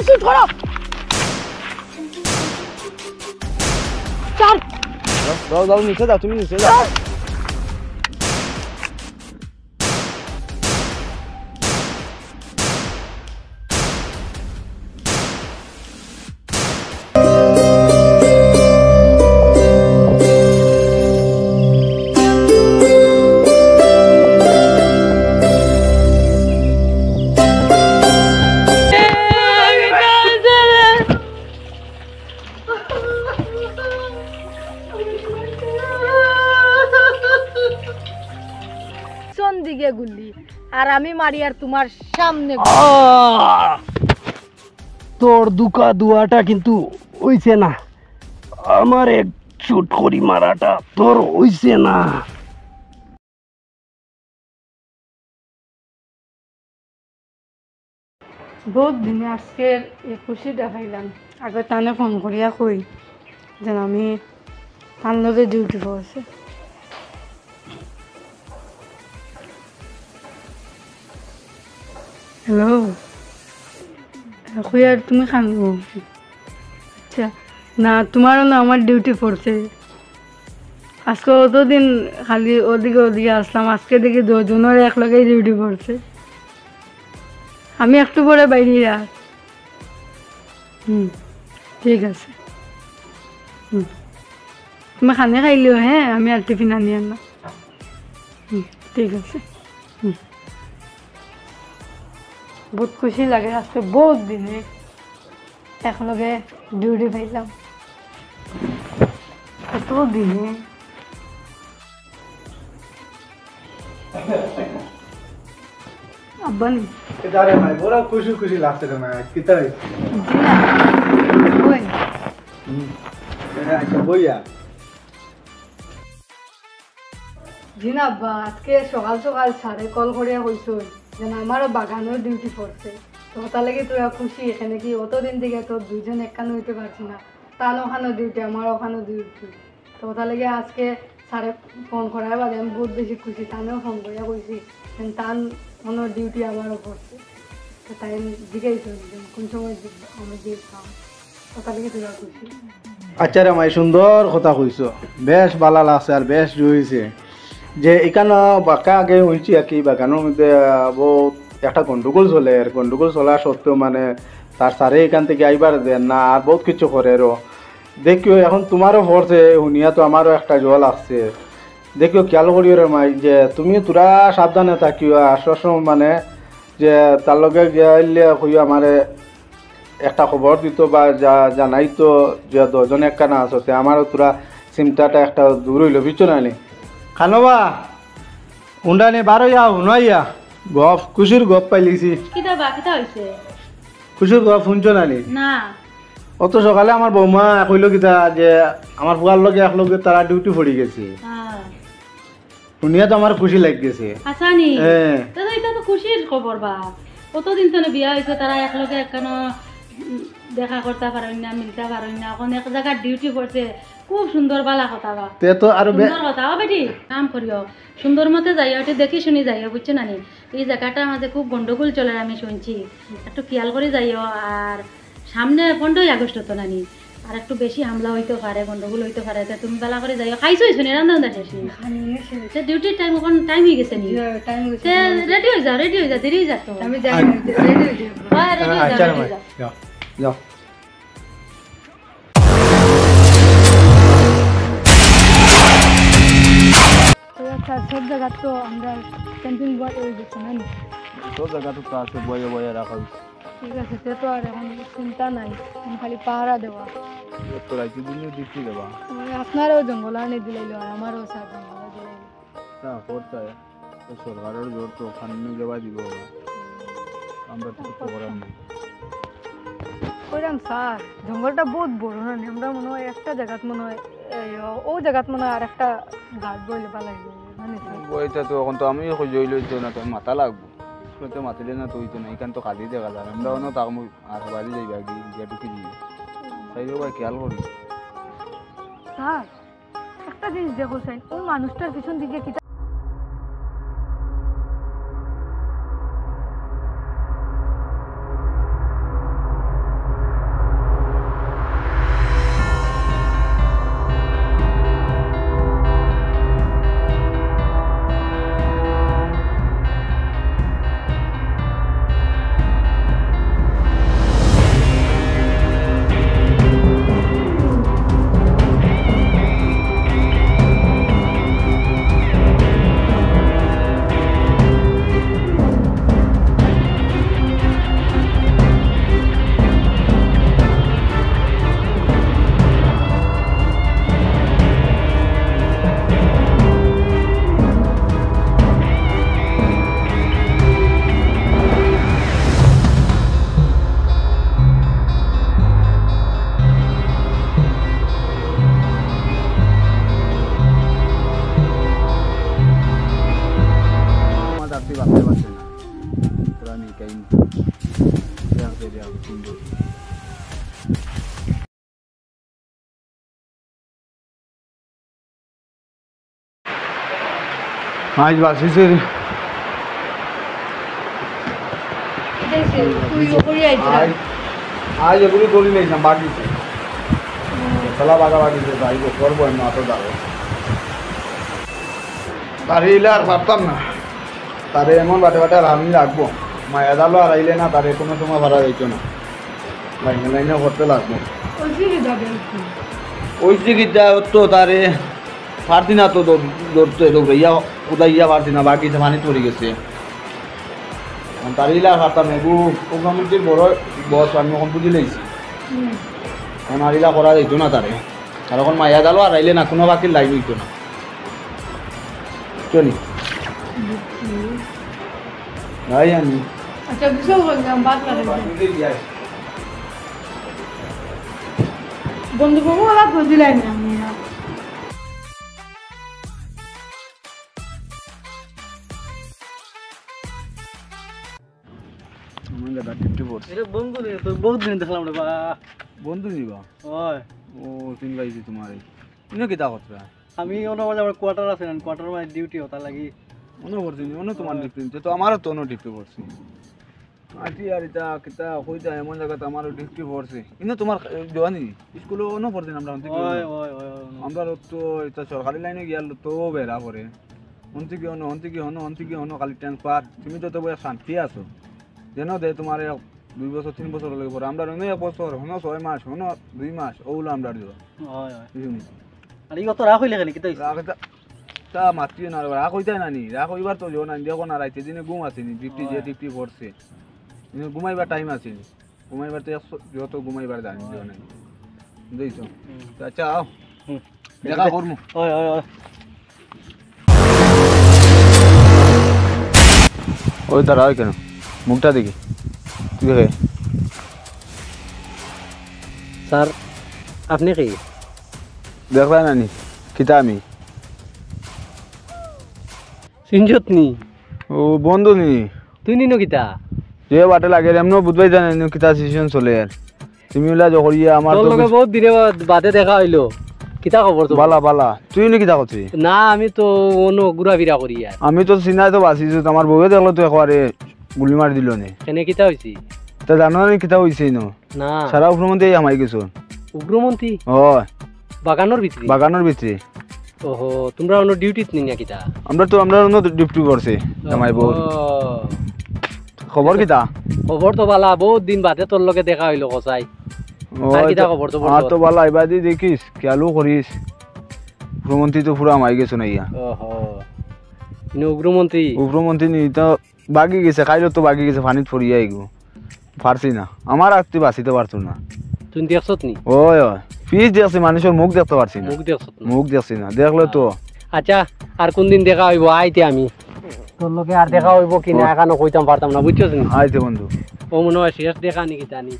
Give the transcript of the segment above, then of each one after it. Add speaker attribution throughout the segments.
Speaker 1: Shoot করো চার
Speaker 2: দাও নিচে যাও তুমি নিচে যাও
Speaker 1: দিকে গুলি আর আমি মারি আর তোমার সামনে
Speaker 2: তোর দুকা দুয়াটা কিন্তু হইছে না আমার এক শুট করি মারাটা তোর হইছে না
Speaker 1: বহুত দিনে আজকে খুশি দেখাইলাম আগে তানে ফোন করিয়া কই যেন আমি তার লগে ডিউটি করছে হ্যালো কই আর তুমি খানবো আচ্ছা না তোমারও না আমার ডিউটি পড়ছে আজকে অতদিন খালি ওদিকে আসলাম আজকে দেখি দুজনের একলগেই ডিউটি পড়ছে আমি একটু পরে বাইরে আর ঠিক আছে তুমি খানে খাইলিও হ্যাঁ আমি আর টিফিন আনি আনলাম ঠিক আছে বহুত খুশি লাগে আজকে বহুত দিনে একলগে ডিউটি পাইলাম কত দিনে আব্বা নি
Speaker 3: কিতারে মাই বড় খুশি খুশি লাগছে রে মাই কিতারে
Speaker 1: ওই
Speaker 3: আচ্ছা বইয়া
Speaker 1: জি না আব্বা আজকে সকাল সকাল সাড়ে কল করিয়া কইছো যেন আমারও বাগানের ডিউটি পড়ছে তো তার লাগে তোরা খুশি এখানে কি অতদিন থেকে তোর দুজন একখানে হইতে পারছি না তার ওখানে ডিউটি আমার ওখানে ডিউটি তো তার লাগে আজকে সাড়ে ফোন করার বাদে আমি বহুত বেশি খুশি তানেও ফোন করিয়া কইছি তার কোনো ডিউটি আমারও পড়ছে তো তাই জিজ্ঞাসা কোন সময় আমি দিয়ে খাও তো তার লাগে তোরা খুশি
Speaker 3: আচ্ছা রে মাই সুন্দর কথা কইছো বেশ ভালো লাগছে আর বেশ জুইছে যে এখানে বাঁকা আগে হয়েছি আর কি বাগানের মধ্যে বহুত একটা গন্ডগোল চলে আর গন্ডগোল চলা সত্ত্বেও মানে তার সারে এখান থেকে আইবার দেন না আর বহুত কিছু করে আরও দেখিও এখন তোমারও পড়ছে শুনিয়া তো আমারও একটা জল আসছে দেখিও খেয়াল করিও রে মাই যে তুমি তোরা সাবধানে থাকিও আর সবসময় মানে যে তার লগে গেলে হইও আমারে একটা খবর দিত বা জানাইতো যে দশজন একখানা আছো তে আমারও তোরা চিন্তাটা একটা দূর হইল বুঝছো না নি খানবা উন্ডানে বারো ইয়া হুনাইয়া গপ খুশির গপ পাইলিছি
Speaker 1: কিতা হইছে
Speaker 3: খুশির গপ শুনছো না নি
Speaker 1: না
Speaker 3: অত সকালে আমার বৌমা কইল কিতা যে আমার ফুয়ার লগে একলগে তারা ডিউটি পড়ি গেছে শুনিয়া তো আমার খুশি লাগ গেছে
Speaker 1: আচ্ছা নি দাদা এটা তো খুশির খবর বা কতদিন তো বিয়া হয়েছে তারা একলগে কেন দেখা করতে পারেন না মিলতে পারেন না এখন এক জায়গায় ডিউটি করছে খুব সুন্দর বালা কথা বা
Speaker 3: তে তো আর
Speaker 1: সুন্দর কথা বেটি কাম করিও সুন্দর মতে যাইও একটু দেখি শুনি যাইও বুঝছো না নি এই জায়গাটার মাঝে খুব গন্ডগোল চলে আমি শুনছি একটু খেয়াল করে যাইও আর সামনে 15ই আগস্ট তো নানি আর একটু বেশি হামলা হইতে পারে গন্ডগোল হইতে পারে তা তুমি বালা করে যাইও খাইছো শুনি রান্না শেষ নি ডিউটির টাইম এখন টাইম হয়ে গেছে নি রেডি হয়ে যাও দেরি হয়ে যাতো আমি যাই রেডি হয়ে যাও
Speaker 3: যাও
Speaker 1: সব জায়গা তো আমরা ক্যান্টিন বয় হয়ে গেছে না
Speaker 2: সব জায়গা তো আছে বয়ে বয়ে রাখা
Speaker 1: ঠিক আছে সে তো আর এখন চিন্তা নাই খালি পাহারা দেওয়া
Speaker 2: তো রাইতে দিনে ডিউটি দেবা
Speaker 1: আপনারও জঙ্গল আনে দিলাইল আর আমারও সার জঙ্গল দিলাইল
Speaker 2: তা করতে সরকারের জোর তো ওখানে দেওয়া দিব আমরা তো কিছু করার নেই
Speaker 1: কইরাম স্যার জঙ্গলটা বহুত বড় না আমরা মনে হয় একটা জায়গাত মনে হয় ও জায়গাত মনে হয় আর একটা গাছ বইলে পালাই মানে
Speaker 2: বইটা তো এখন তো আমিও খুঁজে লইতো না তো মাথা লাগবো তো মাতিলে না তো হইতো না এখান তো কাজে দেখা যায় আমরা অন্য তাক আর বাড়ি যাইবা গিয়ে ঢুকি দিয়ে তাই ভাই খেয়াল করি
Speaker 1: স্যার একটা জিনিস দেখো স্যার ওই মানুষটার পিছন দিকে কি
Speaker 2: সুন্দর। আজ বাসিছে
Speaker 1: তুই ওপরে আইছিস
Speaker 2: আজ এগুলি তোলি নিয়েছিলাম বাকিছে খেলা বাগা বাকিছে তাই করবো এমন অত যাবে তারে এলে আর পারতাম না তারে এমন বাটে বাটে আর আমি রাখবো মায়া জালো আর আইলে না তারে কোনো সময় ভাড়া যাইত না লাইনে লাইনে করতে লাগবো ওই চিকিৎসা তো তারে পারতি না তো ধরতে দৌড়াইয়া উদাইয়া পারতি না বাকিছে পানি পড়ে গেছে তারিলে আর পারতাম না কমিটির বড় বস আমি এখন বুঝি লাইছি এখন আরিলা করা যাইত না তারে আর এখন মায়া জালো আর আইলে না কোনো বাকির লাইন হইতো না চলি যাই আমি
Speaker 1: আচ্ছা বুঝাও বললাম বাদ লাগে বন্ধু বাবু ওরা বুঝিলাই না আমি
Speaker 3: বন্ধু তো বহুত দিন দেখলাম রে বা
Speaker 2: বন্ধু নিবা
Speaker 3: ওই
Speaker 2: ও চিন পাইছি তোমার ইনো কিতা কথা
Speaker 3: আমি অন্য মাঝে আমার কোয়ার্টার আছে না কোয়ার্টার মাঝে ডিউটি হতা লাগি
Speaker 2: অন্য করছি অন্য তোমার ডিউটি তো আমারও তো অন্য ডিউটি পড়ছি আটি আর এটা কিতা কইতা এমন জায়গাতে আমারও ডিউটি পড়ছে ইনো তোমার জওয়ানি স্কুলে অন্য পড়ছি আমরা
Speaker 3: ওই ওই ওই
Speaker 2: আমরা তো এটা সরকারি লাইনে গিয়াল তো বেড়া পড়ে অন্তি কি হনো খালি ট্রান্সফার তুমি তো বলে শান্তি আছো যেন দে তোমার 2 বছর 3 বছর লাগে পরে আমরা অন্য 1 বছর হনো 6 মাস হনো 2 মাস ওগুলো আমরা দিব
Speaker 3: ওই ওই আর এই কত রাখ হইলে কেন কিতা
Speaker 2: তা মাতৃ না রাখ হইতাই নানি রাখ হইবার তো জো না দেখো না রাইতে দিনে ঘুম আসেনি ডিউটি যে ডিউটি পড়ছে ঘুমাইবার টাইম আসেনি ঘুমাইবার তো যত ঘুমাইবার জানি জো নাই বুঝছো আচ্ছা আও দেখা করমু
Speaker 3: ওই ওই ওই
Speaker 2: ওই দাঁড়া কেন মুখটা দেখি তুই দেখে
Speaker 3: স্যার আপনি কি
Speaker 2: দেখলা নানি কিতা আমি
Speaker 3: সিনজত নি
Speaker 2: ও বন্ধু নি
Speaker 3: তুই নিনো কিতা
Speaker 2: যে বাটে লাগে এমন বুঝবাই জানেন কিতা সিচুয়েশন চলে আর তুমি ওলা জহরিয়া আমার
Speaker 3: তোর
Speaker 2: তো
Speaker 3: লগে বহুত দিনে বাদে দেখা হইলো কিতা খবর তো
Speaker 2: বালা বালা তুই নি কিতা করছিস
Speaker 3: না আমি তো অন্য ঘুরা ফিরা করি আর
Speaker 2: আমি তো চিনাই তো বাঁচিছো তোমার বউয়ে দেখলো তো একবারে গুলি মারি দিল নে
Speaker 3: কেনে কিতা হইছি
Speaker 2: তা জানো না কিতা হইছে ন
Speaker 3: না
Speaker 2: সারা উপরমন্ত্রী আমাই গেছো
Speaker 3: উগ্রমন্ত্রী
Speaker 2: হয়
Speaker 3: বাগানোর ভিতরে
Speaker 2: বাগানোর ভিতরে
Speaker 3: ওহো তোমরা অন্য ডিউটিত নি না কিতা
Speaker 2: আমরা অন্য ডিউটি করছে জামাই বউ
Speaker 3: ও,
Speaker 2: খবর কিতা
Speaker 3: খবর তো বালা বহুত দিন বাদে তোর লগে দেখা হইলো কসাই আর কিতা খবর তো
Speaker 2: আর তো বালা এবার দি দেখিস খেয়ালও করিস উপরমন্ত্রী তো পুরা আমাই গেছো না ইয়া
Speaker 3: ওহো ইনো উগ্রমন্ত্রী
Speaker 2: উপরমন্ত্রী নি তো বাগি গেছে খাইলো তো বাগি গেছে পানিত পড়িয়া আইগো পারছি না আমার আত্মি বাঁচিতে পারতো না
Speaker 3: তুই দেখছত নি
Speaker 2: ওই ওই ফিস দেখছি মানুষের মুখ দেখতে পারছি না
Speaker 3: মুখ দেখছত না
Speaker 2: মুখ দেখছি না দেখলো তো
Speaker 3: আচ্ছা আর কোন দিন দেখা হইব আইতে আমি তোর লগে আর দেখা হইব কি না এখনো কইতাম পারতাম না বুঝছস নি
Speaker 2: আইতে বন্ধু
Speaker 3: ও মনে হয় শেষ দেখা নি কিতা নি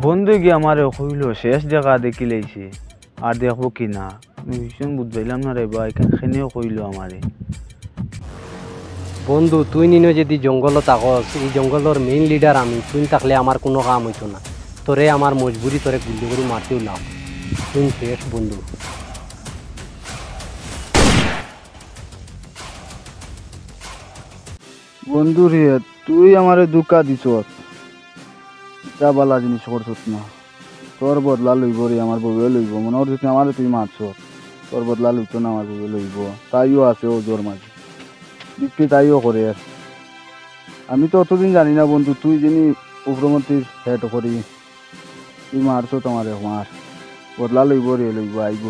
Speaker 2: বন্ধু কি আমার কইল শেষ দেখা দেখি লাইছে আর দেখবো কি না আমি ভীষণ বুঝবাইলাম না রে ভাই এখানেও কইল আমারে
Speaker 3: বন্ধু তুই নিনো যদি জঙ্গল থাকস এই জঙ্গলের মেইন লিডার আমি তুই থাকলে আমার কোনো কাম হইতো না তোরে আমার মজবুরি তোরে গুলি করে মারতেও লাভ তুই শেষ বন্ধু
Speaker 2: বন্ধু রে তুই আমারে দুকা দিছ যা বালা জিনিস করছত না তোর বদলা লইব রে আমার বউয়ে লইব মনে হচ্ছে আমারে তুই মারছ তোর বদলা লইত না আমার বউয়ে লইব তাইও আছে ও জোর মাঝে দিকটি তাইও করে আর আমি তো অতদিন জানি না বন্ধু তুই যিনি উপরমন্ত্রীর হেড করি তুই মারছ তোমার মার বদলা লইব রে লইব আইব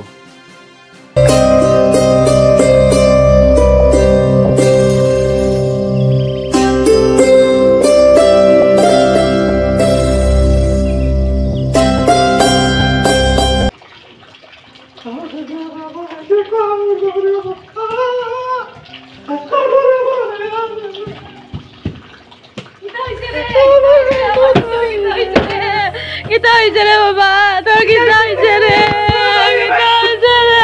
Speaker 1: কিতা হইছে রে বাবা তোর কিতা হইছে রে কিতা হইছে রে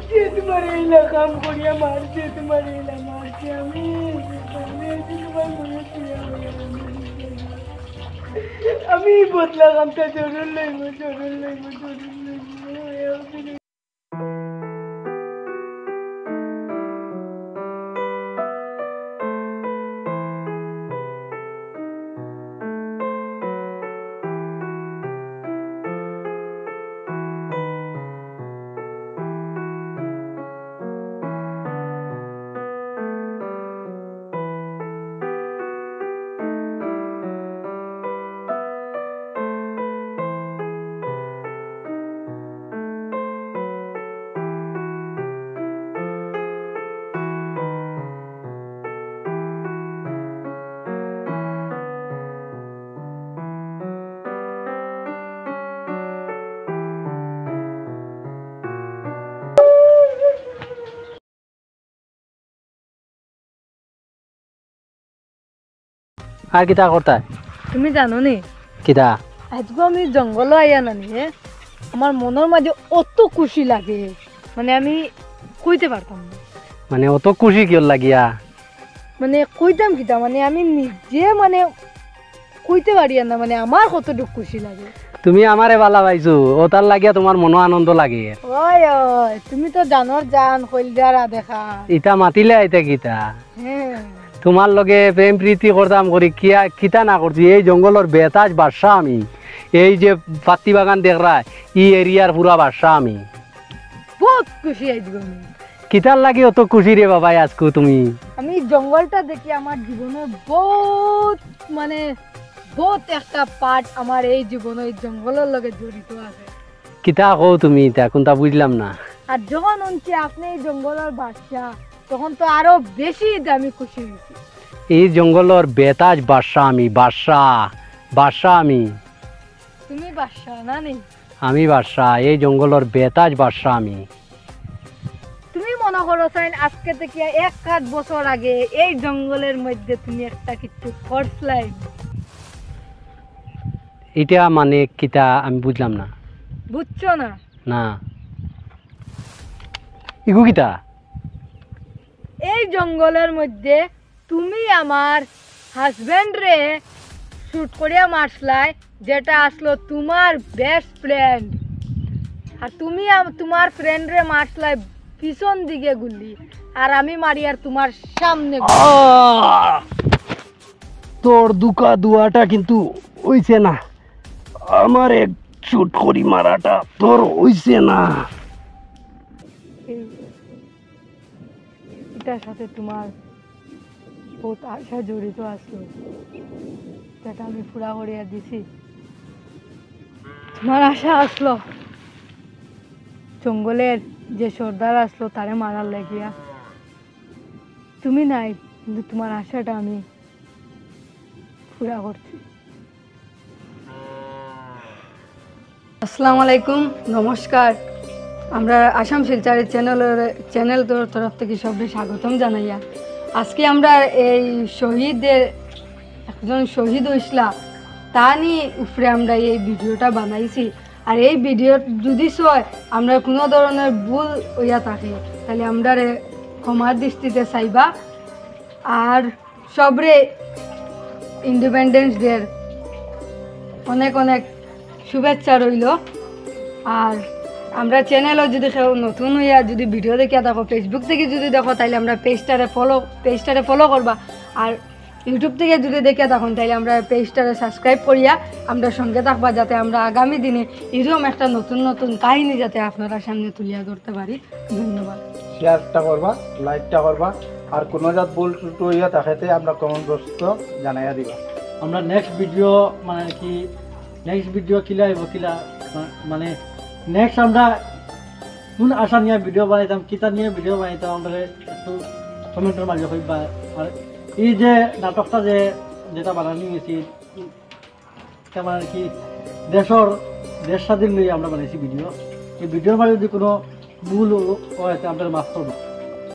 Speaker 1: যে তোমার এইলা কাম করিয়া মারছে, তোমার এইলা মারছে, আমি তোমার মনে আমি বদলা কামটা জরুর লইব, জরুর লইব, জরুর লইব।
Speaker 4: আর কিতা করতা
Speaker 1: তুমি জানো নি
Speaker 4: কিতা
Speaker 1: আজকে আমি জঙ্গল আইয়া নানি আমার মনের মাঝে অত খুশি লাগে, মানে আমি কইতে পারতাম না,
Speaker 4: মানে অত খুশি কিয় লাগিয়া
Speaker 1: মানে কইতাম কিতা, মানে আমি নিজে মানে কইতে পারি না, মানে আমার কতটুকু খুশি লাগে।
Speaker 4: তুমি আমারে বালা পাইছো ও তার লাগিয়া তোমার মনো আনন্দ লাগে
Speaker 1: ওই ওই তুমি তো জানোর জান কইলদারা দেখা।
Speaker 4: ইটা মাতিলে আইতা কিতা
Speaker 1: হ্যাঁ
Speaker 4: তোমার লগে প্রেম প্রীতি করতাম করি কিয়া কিতা না করছি এই জঙ্গলের বেতাজ বাদশা আমি, এই যে পাত্তি বাগান দেখরা ই এরিয়ার পুরা বাদশা আমি।
Speaker 1: বহুত খুশি আজকে আমি।
Speaker 4: কিতার লাগি অত খুশি রে বাবা আজকে তুমি?
Speaker 1: আমি জঙ্গলটা দেখি আমার জীবনের বহুত মানে বহুত একটা পার্ট আমার এই জীবনে এই জঙ্গলের লগে জড়িত আছে।
Speaker 4: কিতা কও তুমি এটা কোনটা বুঝলাম না।
Speaker 1: আর যখন শুনছি আপনি এই জঙ্গলের বাদশা তখন তো আরো বেশি আমি খুশি হয়েছি।
Speaker 4: এই জঙ্গলের বেতাজ বাদশা আমি, বাদশা আমি।
Speaker 1: তুমি বাদশা না নেই?
Speaker 4: আমি বাদশা, এই জঙ্গলের বেতাজ বাদশা আমি।
Speaker 1: তুমি মনে করো আজকে থেকে 1-7 বছর আগে এই জঙ্গলের মধ্যে তুমি একটা কিছু করছলাই,
Speaker 4: এটা মানে কিতা আমি বুঝলাম না।
Speaker 1: বুঝছো না?
Speaker 4: না ইগু কিতা?
Speaker 1: এই জঙ্গলের মধ্যে তুমি আমার হাজবেন্ড রে শুট করিয়া মারছলাই, যেটা আসলো তোমার বেস্ট ফ্রেন্ড, আর তুমি তোমার ফ্রেন্ড রে মারছলাই পিছন দিকে গুলি, আর আমি মারি আর তোমার সামনে গুলি।
Speaker 4: তোর দুকা দুয়াটা কিন্তু হইছে না, আমার এক শুট করি মারাটা তোর হইছে না।
Speaker 1: এটার সাথে তোমার বহুত আশা জড়িত আসলো, যেটা আমি পুরা করিয়া দিছি। তোমার আশা আসলো জঙ্গলের যে সর্দার আসলো তারে মারার লাগিয়া, তুমি নাই, কিন্তু তোমার আশাটা আমি পুরা করছি। আসসালামু আলাইকুম, নমস্কার। আমরা আসাম শিলচরের চ্যানেল তরফ থেকে সবাই স্বাগতম জানাইয়া। আজকে আমরা এই শহীদদের একজন শহীদ হইসলা তা নিয়ে উপরে আমরা এই ভিডিওটা বানাইছি। আর এই ভিডিও যদি হয় আমরা কোনো ধরনের ভুল হইয়া থাকে তাহলে আমরা ক্ষমার দৃষ্টিতে চাইবা। আর সবরে ইন্ডিপেন্ডেন্স ডের অনেক অনেক শুভেচ্ছা রইল। আর আমরা চ্যানেলও যদি কেউ নতুন হইয়া যদি ভিডিও দেখিয়া দেখো, ফেসবুক থেকে যদি দেখো তাহলে আমরা পেজটারে ফলো করবা। আর ইউটিউব থেকে যদি দেখিয়া থাকুন তাহলে আমরা পেজটারে সাবস্ক্রাইব করিয়া আমরা সঙ্গে থাকবা, যাতে আমরা আগামী দিনে এরকম একটা নতুন নতুন কাহিনী যাতে আপনারা সামনে তুলিয়া ধরতে পারি। ধন্যবাদ।
Speaker 3: শেয়ারটা করবা, লাইকটা করবা, আর কোনো জাত ভুল ত্রুটি হইয়া তাকে আমরা কমেন্ট বক্স জানাইয়া দিবা।
Speaker 5: আমরা নেক্সট ভিডিও মানে কি নেক্সট ভিডিও কিলা আইব কিলা মানে নেক্সট আমরা কোন আশা নিয়ে ভিডিও বানাইতাম, কিতা নিয়ে ভিডিও বানাইতাম আমরা একটু কমেন্টের মাঝে হইবা। আর এই যে নাটকটা যেটা বানানি গেছি তেমন আর কি দেশ স্বাধীন নিয়ে আমরা বানাইছি ভিডিও। এই ভিডিওর মাঝে যদি কোনো ভুল হয় আপনার মাফ করবো।